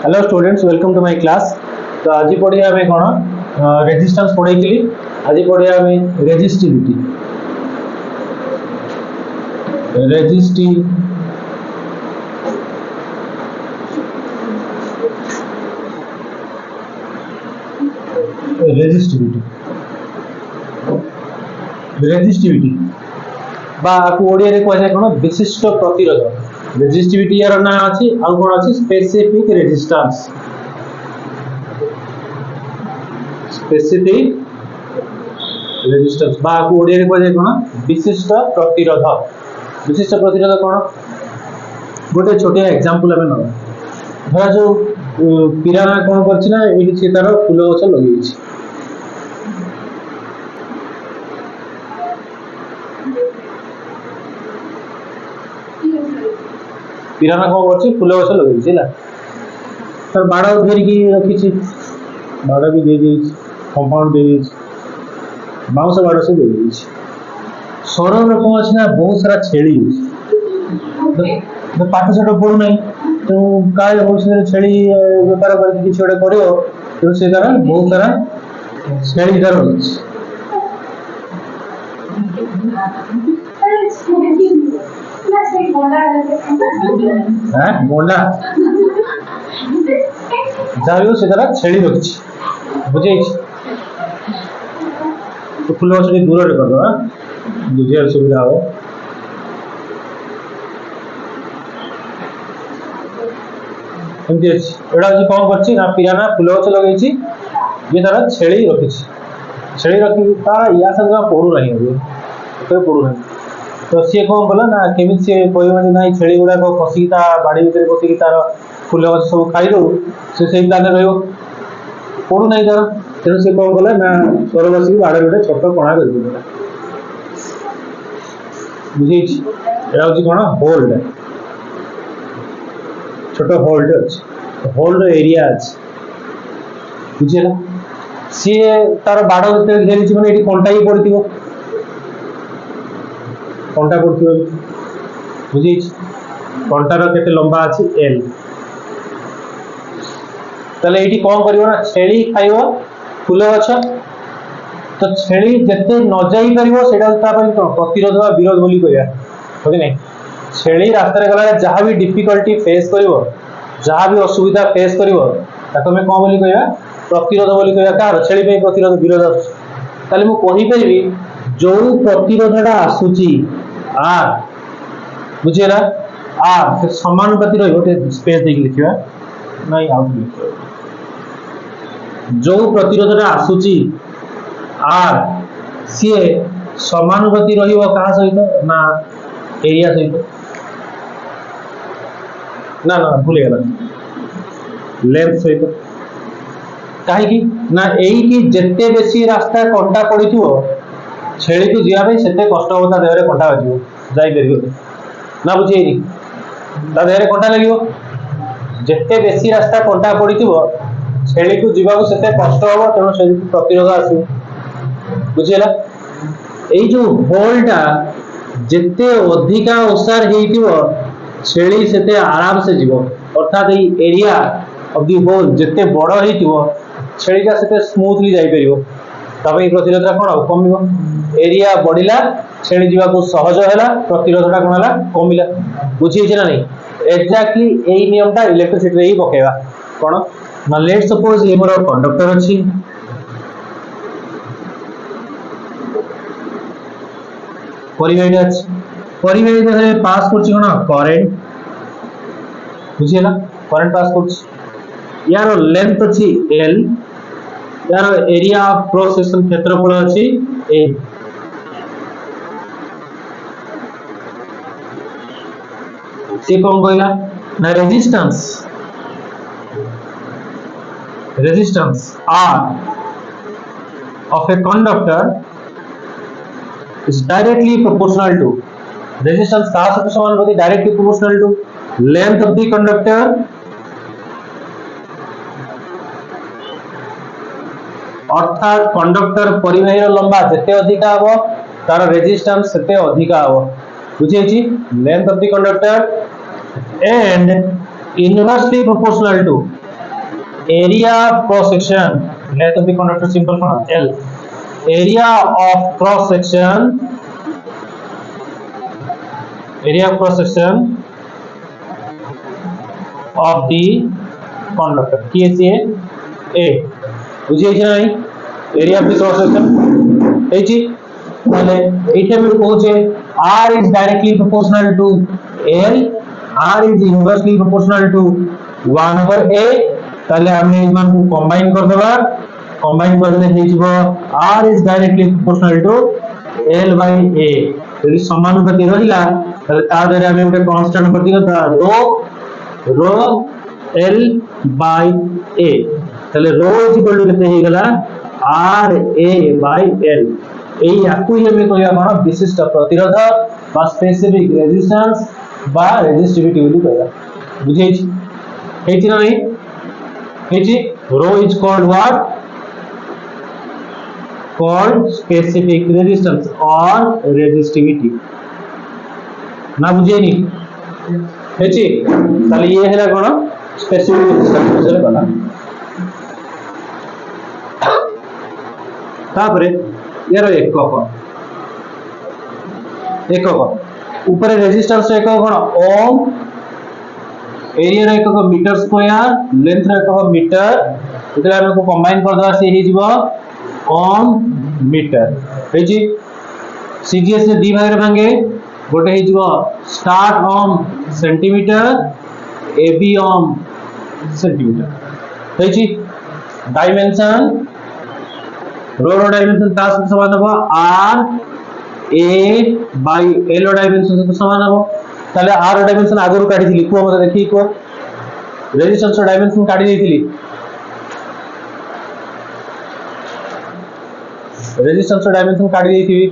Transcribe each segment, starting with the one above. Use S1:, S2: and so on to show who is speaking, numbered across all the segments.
S1: Hello students, welcome to my class. तो आज पढ़िया आम कौन रेजिस्टेंस पढ़ी। आज पढ़िया आम रेजिस्टिविटी। रेजिस्टिविटी ओडिया रे कह जाए कौन विशिष्ट प्रतिरोध। रेजिस्टिविटी यार ना अच्छी आउ कौन अच्छी specific resistance. Specific resistance Odia रे कह जाए कौन विशिष्ट प्रतिरोध। विशिष्ट प्रतिरोध कौन गोटे छोटिया एग्जांपल आम ना धरा जो पिराना कौन करना ये तार फूल गछ लगे पिराना कौन कर फूल गछ लगे तर बाड़ घेरिकी रखी बाड़ भी दे कंपाउंड दे बाउंस बाड़ से दे सरल कौन अच्छी ना बहुत सारा छेली पाठ साठ पढ़ुना तो का भविष्य छेली बेपार कर किसी गोटे कर से तार बहुत सारा छेली तार गंडा जहाँ से तार छेली रखी बुझे तो फूल गछ दूर करदे बुझे सुविधा हो। एमती अच्छी एटा हूँ कौन कर पिराना फूल गछ लगे ये तार छेली रखी छेली रखी तार या संग पड़ूना तो सी कौन कला ना केमी सी कह ना छेली गुड़ाक खसिक बाड़ी भर बसिक तार फूल गछ सब खाईदे से प्लान पड़ूना तार तेणु सी कौन कला ना स्वर बसिक बाड़ गोटे छोट कणा कर बुझे हूँ कौन होल्ड छोट होल्ड अच्छे होल्ड एरिया अच्छे बुझेगा सी तार बाड़ घेरी मैंने ये कंटा ही पड़ती कंटा पड़ती बुझे कंटार केते लंबा अच्छी एल ताले ये कौन कर छेली खाइब फूल गछ तो छेली जिते न जाई पार प्रतिरोध विरोध बोली कह ना छेली रास्ता गला जहाँ भी डिफिकल्टी फेस कर जहाँ भी असुविधा फेस कर कौन बोली कह प्रतिरोध बोली कह कार छेली प्रतिरोध विरोध आसली मुझे जो प्रतिरोधटा आसूची आर बुझेगा आर समानुपाती रही स्पेस देख लिखा नहीं आउट जो प्रतिरोधटा आसूची आर सी समानुपाती रहा सहित ना एरिया सहित ना ना भूल गला लेंथ सहित कहीं ना यही जिते बेसी रास्ता कंटा पड़ी छेली को जावाई से कष्ट हम देह कंटा बाजू जापर ना बुझे देह कंटा लगे जिते बेसी रास्ता कंटा पड़ी छेली को जीवा से कष्ट हम तेणु से प्रतिरोध आसो बुझेगा यही जो होलटा जिते अधिका ओसार हो छेली से आराम से जीव अर्थात एरिया ऑफ दी होल जिते बड़ हो छेलीटा से स्मूथली जापर प्रतिरोधटा कौन कम एरिया बढ़ला छेली जीवा को सहज है प्रतिरोधटा कौन है कमिला बुझे ना नहीं एक्जाक्टली यही नियमटा इलेक्ट्रिसिटी ही पकेवा कौन ना लेट सपोज ये मोर कंडक्टर अच्छी परिवाही अच्छी परिवाही पास कर करेंट बुझेगा करेंट पास कर यार लेंथ अच्छी एल यार एरिया ऑफ क्रॉस सेक्शन क्षेत्रफल अच्छी ए से कौन कहला ना resistance R of a conductor is directly proportional to resistance का समानुपाती directly proportional to length of the conductor अर्थात कंडक्टर परिवाही लंबा जिते अधिका हम तार रेजिस्टेंस सेते अधिका हम बुझे length of the conductor and inversely proportional to area of cross section length of the conductor symbol for L, area of cross section of the conductor কি আছে a বুঝিয়েছি না area of the cross section এইটি তাহলে এইটা আমি বলছে r is directly proportional to L, r is inversely proportional to 1 over a তাহলে আমি এই মানକୁ কম্বাইন করে দেবা কম্বাইন করলে হয়ে যাব r is directly proportional to L by a যদি সমানুপাতি রহিলা তাহলে তার দ্বারা আমি একটা কনস্ট্যান্ট করতে কথা rho L by a তাহলে rho is equal to কেতে হয়ে গেল r a by L এই একই আমি কইয়া কোন বিশিষ্ট প্রতিরোধ বা স্পেসিফিক রেজিস্ট্যান্স বা রেজিস্টিভিটি বলি কইয়া বুঝাইছি এইটি না এইটি rho is called what called specific resistance or resistivity না বুঝেনি এইটি তাহলে ये হেলা কোন স্পেসিফিক রেজিস্ট্যান্স বুঝলে কথা তারপরে यार एकक ऊपर रेजिस्टेंस एकक कोन ओम एरिया रे एकक मीटर स्क्वायर लेंथ रे एकक मीटर इतला हम को कंबाइन कर दवा से ही जीवो ओम मीटर हे जी सीजीएस से दी भाग रे भांगे गोटे ही जीवो स्टार्ट ओम सेंटीमीटर एबी ओम सेंटीमीटर हे जी डायमेंशन रो डायमेंशन का समान होगा r a by l dimension से समान होगा ताले r डायमेंशन आगुर काढी दिली को मते देखि को रेजिस्टेंस डायमेंशन काढी देथिली रेजिस्टेंस डायमेंशन काढी देथिली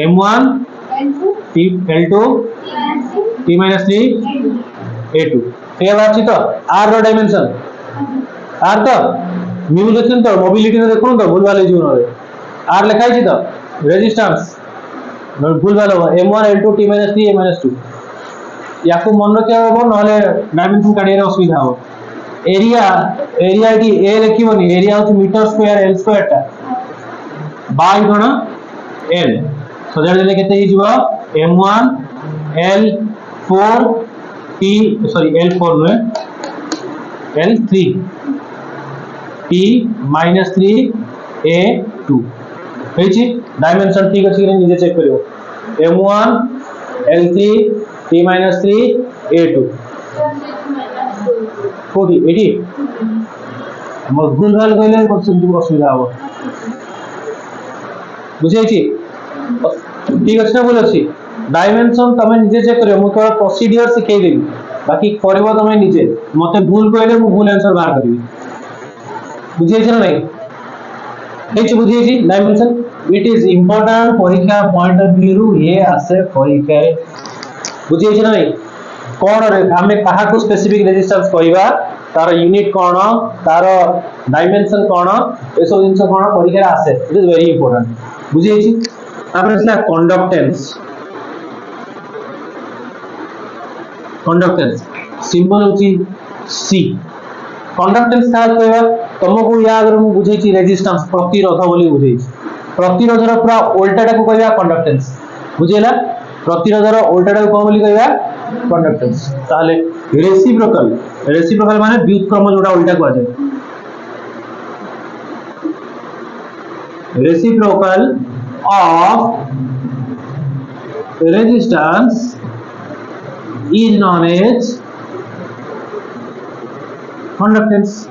S1: m1 p l2 p minus 3 a2 ये बात छी तो r रो डायमेंशन r तो म्यू लेखन तो मोबिलिटी ने देखो तो भूल वाले जीवन रे r लिखाई छी तो रेजिस्टेंस भूल वाला m1 l2 t - 3 a - 2 याको मन रखे हो नहले डायमेंशन काढिया रे असुविधा हो एरिया डी a लिखिबोनी एरिया होची मीटर स्क्वायर l स्क्वायर टा बाय कोन l सजाड़ देले केते ही जीवा m1 l4 P sorry L4 में L3 P minus 3 A2 ହେଇଛି डायमेंशन ठीक अछि कि निजे चेक करियो M1 L3 P minus 3 A2 कोठी एठी हम भूल भाल कइले क्वेश्चन की असुविधा हो बुझाइछि ठीक अछि ना बोल अछि डायमेंशन तमे निजे चेक करियो मु केवल प्रोसीजर सिखै देबी बाकी करबो तमे निजे मते भूल कहले मु भूल आंसर बाहर करबी बुझियै छै नै एच बुझियै डायमेंशन इट इज इंपोर्टेंट परीक्षा पॉइंट ऑफ व्यू ये आसे परीक्षा बुझियै छै नै कोन रे हमें कहा को स्पेसिफिक रेजिस्टेंस कहबा तार यूनिट कोन तार डायमेंशन कोन ए सब जिंस कोन परीक्षा आसे इट इज वेरी इंपोर्टेंट बुझियै छै तापर असला कंडक्टेंस सिंबल होची C कंडक्टेंस का कहबा तुमको याद रे मु बुझै छी रेजिस्टेंस प्रतिरोध बोली बुझै छी प्रतिरोधर पूरा उल्टाटा को कहबा कंडक्टेंस बुझेला प्रतिरोधर उल्टाटा को बोली कहबा कंडक्टेंस ताले रेसिप्रोकल माने व्युत्क्रम जोटा उल्टा को जाय reciprocal of resistance is known as conductance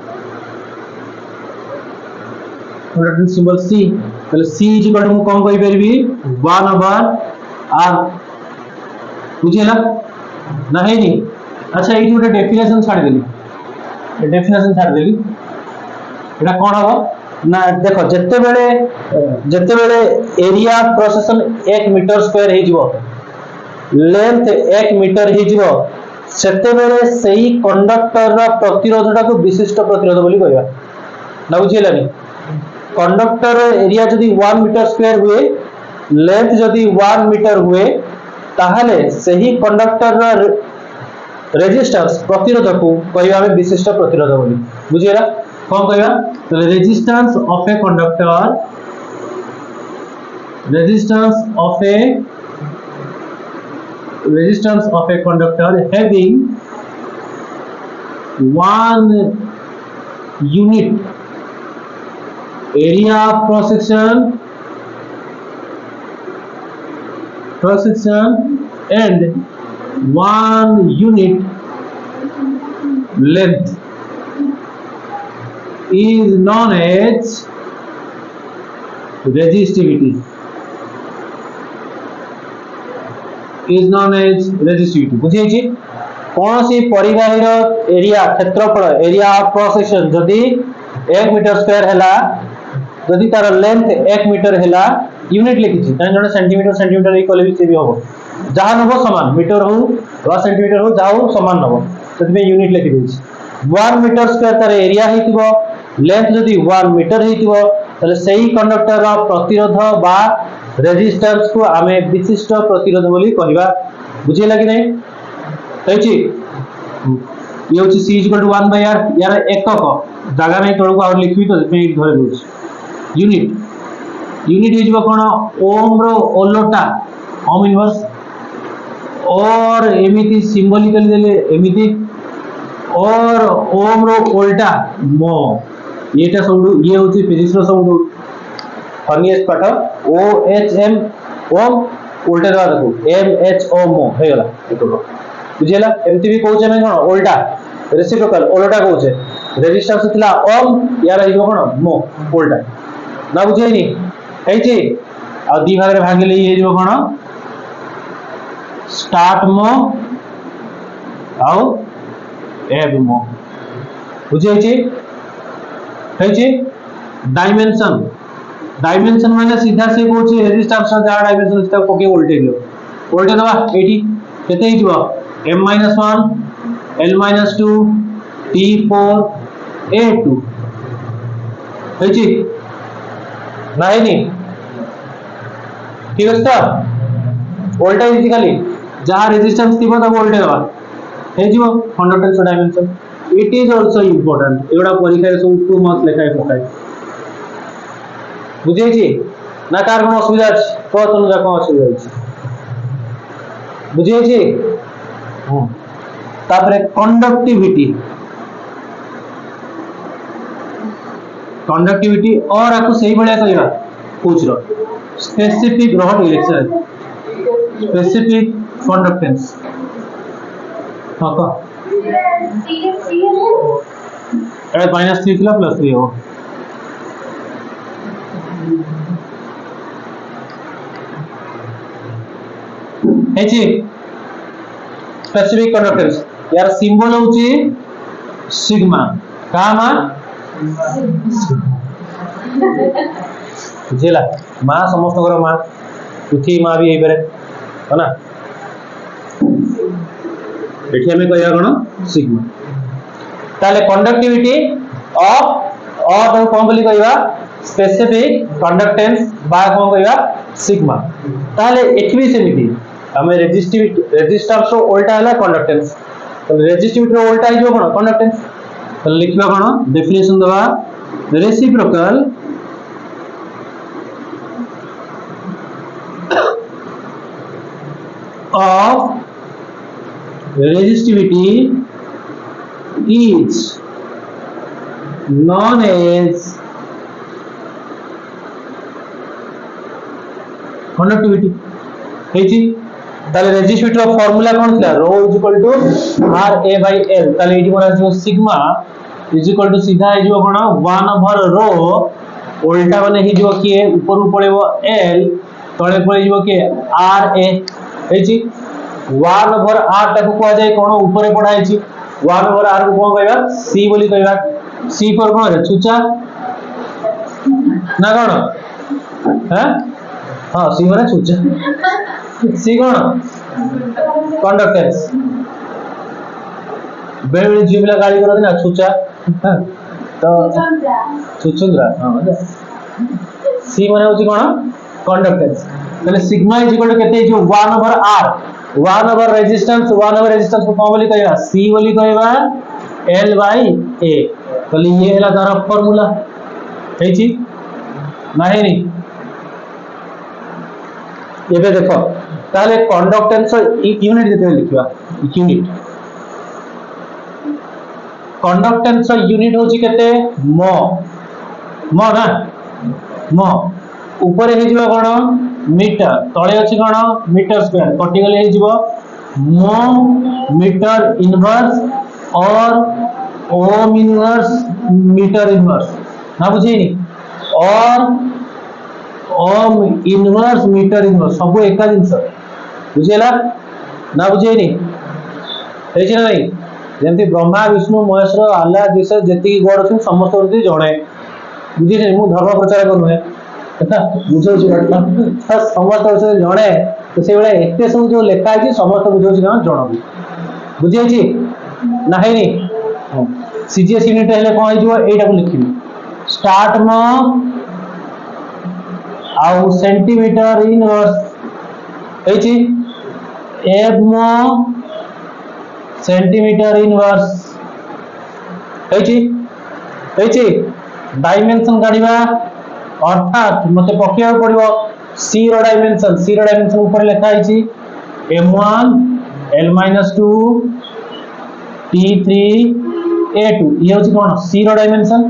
S1: symbol C पहले C is equal to कौन कोई पेर भी 1 over R बुझे ना नहीं अच्छा ये जो डेफिनेशन छाड़ देली एटा कौन हो ना देखो जत्ते बेले area cross section 1 metre square हे जीवो लेंथ 1 मीटर हे जीवो सेते बेले सही कंडक्टर रा प्रतिरोधटा को विशिष्ट प्रतिरोध बोली कहबा ना बुझिलानी कंडक्टर एरिया जदी 1 मीटर स्क्वायर हुए लेंथ जदी 1 मीटर हुए ताहले सही कंडक्टर रेजिस्टेंस प्रतिरोध को कहबा हम विशिष्ट प्रतिरोध बोली बुझिरा कोन कहबा तो resistance of A conductor having 1 unit area of cross section and 1 unit length is known as resistivity. बुझे कौन सी परिवाहीर एरिया क्षेत्रफल एरिया ऑफ क्रॉस सेक्शन जदि 1 मीटर स्क्वायर हैला जदि तार लेंथ 1 मीटर हैला यूनिट लिखिछि काहे जने सेंटीमीटर इक्वल भी से भी होबो जहां नबो समान मीटर हो वा सेंटीमीटर हो जाओ समान नबो तति में यूनिट लिखि देछि 1 मीटर स्क्वायर तार एरिया हेतिबो लेंथ जदि 1 मीटर हेतिबो तले सेही कंडक्टर रा प्रतिरोध बा रेजिस्टेंस को आमे विशिष्ट प्रतिरोध बोली कहबा बुझिला कि नहीं कहछि ये होछि c = 1/r यार एकक जगह में तळको और लिखबी तो मैं धरे दोछ यूनिट हे जबो कोन ओम रो ओलोटा ओम इनवर्स और एमिति सिंबॉलिकली देले एमिति और ओम रो उल्टा मो येटा सब ये होछि फिजिक्स रो सब फनीएस्ट पाठ OHM ओम उल्टा दवा देखो MHO मो हे गला एतो बुझिला एमती भी कहउछे मैं कोन उल्टा रेसिप्रोकल उल्टा कहउछे रेजिस्टेंस थिला ओम यार हे कोन मो उल्टा ना बुझेनी हेछि आ दी भाग रे भागिले हे जो कोन स्टार्ट मो आउ एब मो बुझेछि हेछि डायमेंशन माने सीधा से कहउछि रेजिस्टेंस जा डायमेंशन से कोके वोल्टेज दवा एठी केते हिजबो m-1 l-2 t4 a2 हेछि नाही ठीक है वोल्टेज फिजिकली जहां रेजिस्टेंस थिबो त वोल्टेज दवा हेजिबो conductance dimension it is also important एगुडा परीक्षा रे सब 2 मार्क्स लेखाय पकाय बुझेछि ना कार कोन असुविधा अछि को तनु जा कोन असुविधा अछि बुझेछि तापरे कंडक्टिविटी और आको सही बळिया कहबा पूछ रो specific rod electric specific conductance हां का ए -3 थिला +3 हो हेछि स्पेसिफिक कंडक्टेंस यार सिंबल होछि सिग्मा का मा बुझिला मा समस्त कर मा पृथ्वी मा भी एबरे है ना एठी हमें कहया कोन सिग्मा ताले कंडक्टिविटी ऑफ और कोन बोली कहबा स्पेसिफिक कंडक्टेंस बा कोन कहबा सिग्मा ताले एठी भी सेमिति हमें रेजिस्टेंस रो उल्टा हला कंडक्टेंस तो रेजिस्टिविटी रो उल्टा हिजो कोन कंडक्टेंस तो लिखबा कोन डेफिनेशन दवा reciprocal of resistivity is known as conductivity हेछि ताले रेजिस्टिविटी रो फार्मूला कोन थिला ρ = RA/L ताले एठी मोरा जो सिग्मा = सीधा हे जो कोन 1/ρ उल्टा माने हे जो के ऊपर पळेबो L तळे पळेबो के RA हेछि 1/r ताको को जाय कोन ऊपर पढाइछि 1/r को कोन कहबा C बोली कहबा C पर कोन रे छुचा ना कोन हैं हां C माने छुचा C कोन कंडक्टेंस बेले जीवला गाड़ी करत ना छुचा तो छुचुंद्रा हां C माने होछि कोन कंडक्टेंस तले सिग्मा इज इक्वल टू केते जो 1 ओवर r 1 ओवर रेजिस्टेंस को कौन बोली कहबा c बोली कहबा l बाय a तले ये हला तार फार्मूला है छी नाही नी एबे देखो ताले कंडक्टेंस यूनिट देते लिखवा यूनिट कंडक्टेंस यूनिट होची केते मो मो ना मो ऊपर हे जिवो कोन मीटर तळे अछि कोन मीटर स्क्वायर कटि गले हे जिवो मो मीटर इनवर्स और ओम इनवर्स मीटर इनवर्स ना बुझिनी और ओम इनवर्स मीटर इनवर्स सब एका जिंस बुझेला ना बुझेनी हे छी नै जेंति ब्रह्मा विष्णु महेश आल्हा दिस जेति गॉड अछि समस्त जति जणे बुझिनी मु धर्म प्रचार करू है बुझो समस्त से जणे तो से बेले एते सब जो लेखा है समस्त बुझो छी जण बुझे छी ना है नी सीजीएस यूनिट हेले कोन हिजो एटा को लिखिबी स्टार्ट म आउ सेंटीमीटर इनवर्स है छी एफ म सेंटीमीटर इनवर्स है छी डायमेंशन काढिबा अर्थात मते पकेया पड़िबो c रो डायमेंशन ऊपर लिखा है छी m1 l-2 t3 a2 ये होची कोन c रो डायमेंशन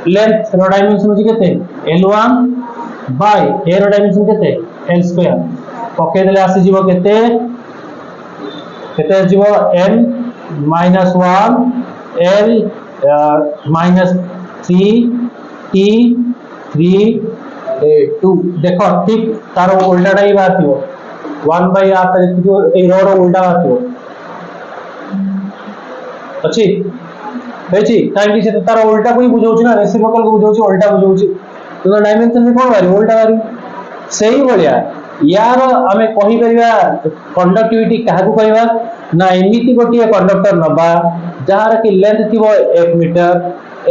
S1: लेंथ रो डायमेंशन होची केते l1 bye a row dimension केते l2 पके देले आसी जीवो केते जीवो n -1 l -3 t 3 2 देखो ठीक तार उल्टाटा ही बात हो 1 बाय r ता जो ए रो उल्टा बात हो अछि हेची काई से तार उल्टा कोई बुझौछ ना रेसिप्रोकल को बुझौछ उल्टा बुझौछ तो डायमेंशन में कोन बारी उल्टा बारी सही बोलिया यार हमें कहि परिबा कंडक्टिविटी काहा को कहबा ना एमिति गोटिए कंडक्टर नबा जहार की लेंथ थिबो 1 metre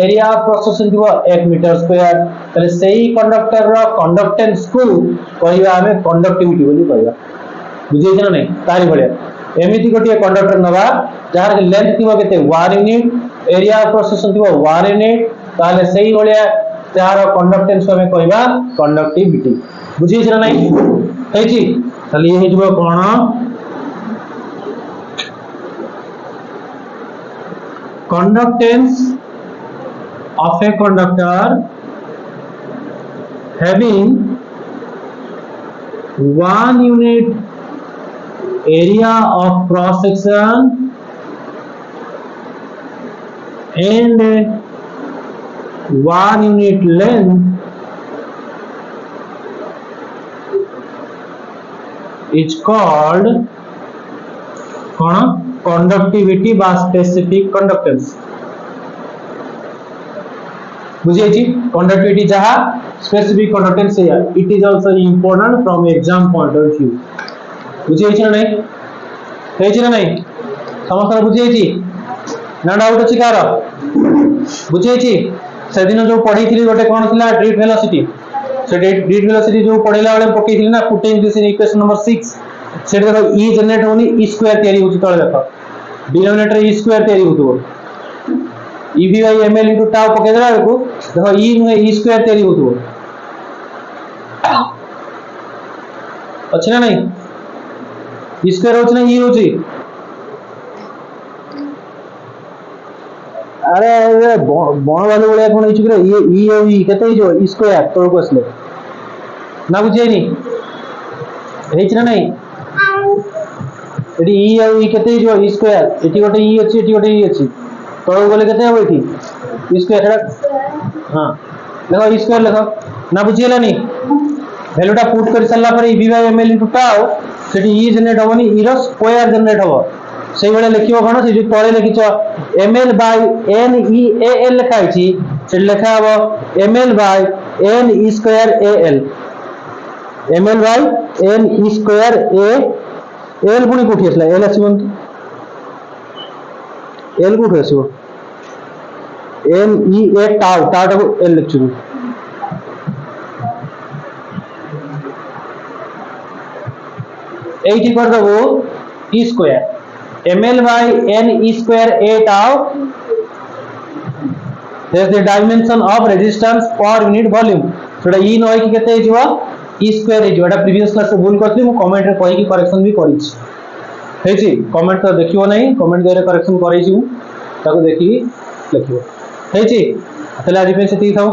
S1: area of cross section थिबो 1 मीटर स्क्वायर तले सही कंडक्टर रो कंडक्टेंस को कहबा हमें कंडक्टिविटी बोली कहबा बुझे छ नै तारी बळे एमिति गोटिए कंडक्टर नबा जहार की लेंथ थिबो केते 1 unit area of cross section थिबो 1 यूनिट ताले सही बळे तार कंडक्टेंस हमें कहबा कंडक्टिविटी बुझे छ नै है छी ताले ये हिजबो कोन conductance of a conductor having 1 unit area of cross section and 1 unit length is called conductivity by specific conductance बुझे छी कंडक्टिविटी जहा स्पेसिफिक कंडक्टेंस है it is also important from exam point of view बुझे छी नै हे छी नै समस्त बुझे छी ना डाउट अछि कार बुझे छी से दिन जो पढी थी गोटे कोन थिला ड्रिफ्ट वेलोसिटी से ड्रिफ्ट वेलोसिटी जो पढिला बेले पकई थी ना putting this in equation number 6 से देखो e जनरेट होनी e स्क्वायर तयारी होची तळे देखो डिनोमिनेटर e स्क्वायर तयारी होतो e v by ml into tau पके देला को देखो e नुए e स्क्वायर तयारी होतो अछि ना नहीं e स्क्वायर होची ना e होची अरे बण वाले बोले कोन हिच करे ये e और e कते जो e स्क्वायर तो को असले ना बुझे नी हिच ना नहीं एटी e और e कते जो e स्क्वायर एटी गोटे e अछि एटी गोटे e अछि तो बोले कते हो एटी e स्क्वायर हां देखो e स्क्वायर देखो ना बुझियला नी वैल्यूटा पुट कर सल्ला पर e by ml into tau सेटी e जनरेट होबनी e रो स्क्वायर जनरेट होबो सेई बेले लिखिबो कोन से जो तळे लिखिछ ml by n e a l लिखाइ छी से लिखा हबो ml by n e square a l ml by n e square a l पुनी कोठी असला l आसीबन l कोठी आसीबो n e a tau tau को l लिखछु एटी कर दबो E square ml by n e square 8 out is the dimension of resistance per unit volume सेटा e न कि केते हिजो e square हिजो एटा प्रीवियस क्लास से भूल करथि मु कमेंट रे कहि कि करेक्शन भी करि छी हेछि कमेंट तो देखियो नै कमेंट देरे करेक्शन करै छी ताको देखि लिखियो हेछि तले आज पे से ठीक थाओ।